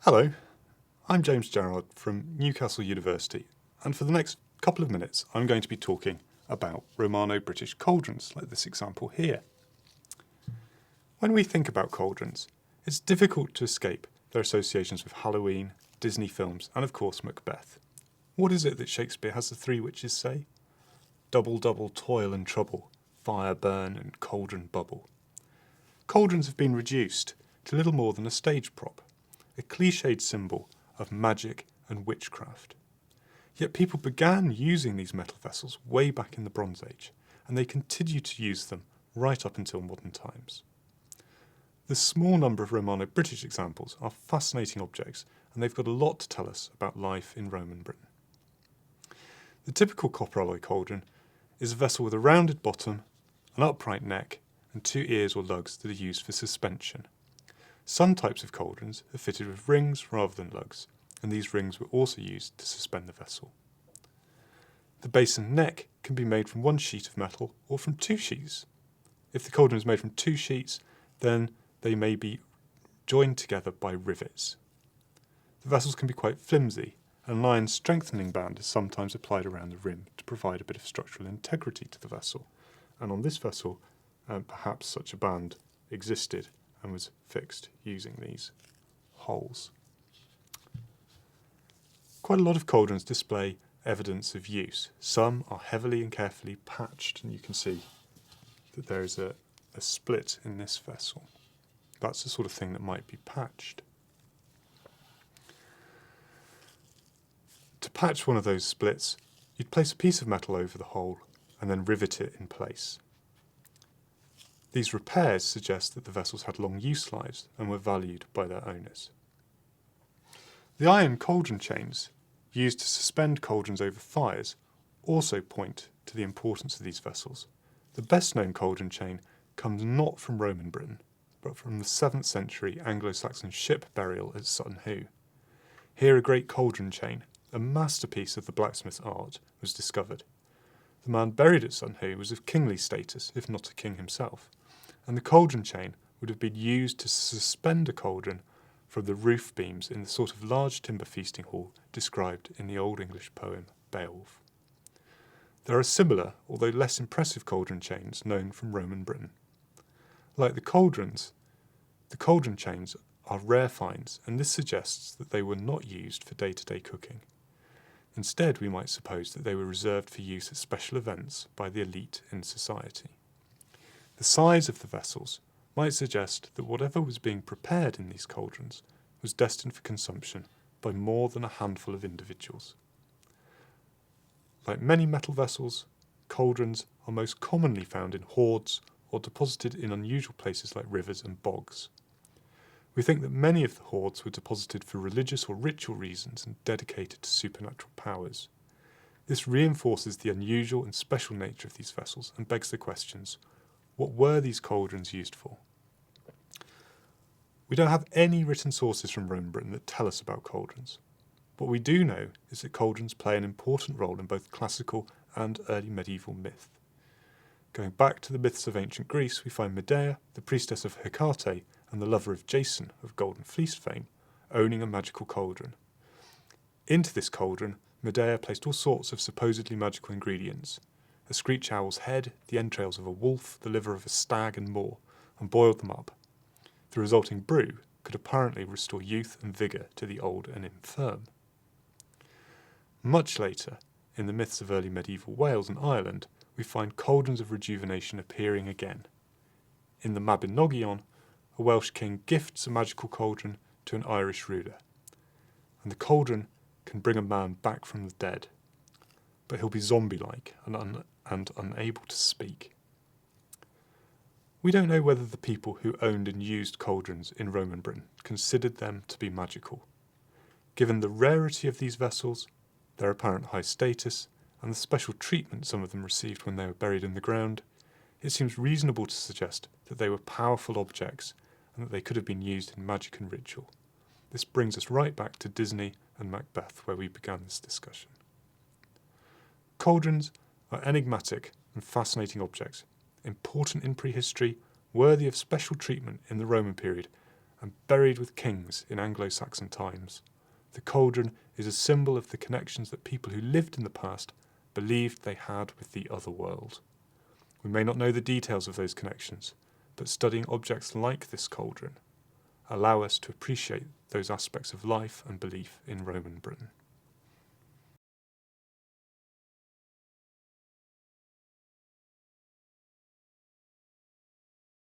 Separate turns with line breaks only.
Hello, I'm James Gerard from Newcastle University, and for the next couple of minutes I'm going to be talking about Romano-British cauldrons, like this example here. When we think about cauldrons, it's difficult to escape their associations with Halloween, Disney films, and of course Macbeth. What is it that Shakespeare has the three witches say? Double, double, toil and trouble, fire burn and cauldron bubble. Cauldrons have been reduced to little more than a stage prop, a cliched symbol of magic and witchcraft. Yet people began using these metal vessels way back in the Bronze Age, and they continue to use them right up until modern times. The small number of Romano-British examples are fascinating objects, and they've got a lot to tell us about life in Roman Britain. The typical copper alloy cauldron is a vessel with a rounded bottom, an upright neck, and two ears or lugs that are used for suspension. Some types of cauldrons are fitted with rings rather than lugs, and these rings were also used to suspend the vessel. The base and neck can be made from one sheet of metal or from two sheets. If the cauldron is made from two sheets, then they may be joined together by rivets. The vessels can be quite flimsy, and an iron strengthening band is sometimes applied around the rim to provide a bit of structural integrity to the vessel. And on this vessel, perhaps such a band existed and was fixed using these holes. Quite a lot of cauldrons display evidence of use. Some are heavily and carefully patched, and you can see that there is a split in this vessel. That's the sort of thing that might be patched. To patch one of those splits, you'd place a piece of metal over the hole and then rivet it in place. These repairs suggest that the vessels had long use lives and were valued by their owners. The iron cauldron chains used to suspend cauldrons over fires also point to the importance of these vessels. The best known cauldron chain comes not from Roman Britain, but from the 7th century Anglo-Saxon ship burial at Sutton Hoo. Here a great cauldron chain, a masterpiece of the blacksmith's art, was discovered. The man buried at Sutton Hoo was of kingly status, if not a king himself, and the cauldron chain would have been used to suspend a cauldron from the roof beams in the sort of large timber feasting hall described in the Old English poem Beowulf. There are similar, although less impressive cauldron chains known from Roman Britain. Like the cauldron chains are rare finds, and this suggests that they were not used for day-to-day cooking. Instead, we might suppose that they were reserved for use at special events by the elite in society. The size of the vessels might suggest that whatever was being prepared in these cauldrons was destined for consumption by more than a handful of individuals. Like many metal vessels, cauldrons are most commonly found in hoards or deposited in unusual places like rivers and bogs. We think that many of the hoards were deposited for religious or ritual reasons and dedicated to supernatural powers. This reinforces the unusual and special nature of these vessels and begs the questions: what were these cauldrons used for? We don't have any written sources from Roman Britain that tell us about cauldrons. What we do know is that cauldrons play an important role in both classical and early medieval myth. Going back to the myths of ancient Greece, we find Medea, the priestess of Hecate and the lover of Jason of Golden Fleece fame, owning a magical cauldron. Into this cauldron, Medea placed all sorts of supposedly magical ingredients: a screech owl's head, the entrails of a wolf, the liver of a stag and more, and boiled them up. The resulting brew could apparently restore youth and vigour to the old and infirm. Much later, in the myths of early medieval Wales and Ireland, we find cauldrons of rejuvenation appearing again. In the Mabinogion, a Welsh king gifts a magical cauldron to an Irish ruler, and the cauldron can bring a man back from the dead, but he'll be zombie-like and unable to speak. We don't know whether the people who owned and used cauldrons in Roman Britain considered them to be magical. Given the rarity of these vessels, their apparent high status, and the special treatment some of them received when they were buried in the ground, it seems reasonable to suggest that they were powerful objects and that they could have been used in magic and ritual. This brings us right back to Disney and Macbeth, where we began this discussion. Cauldrons are enigmatic and fascinating objects, important in prehistory, worthy of special treatment in the Roman period, and buried with kings in Anglo-Saxon times. The cauldron is a symbol of the connections that people who lived in the past believed they had with the other world. We may not know the details of those connections, but studying objects like this cauldron allow us to appreciate those aspects of life and belief in Roman Britain.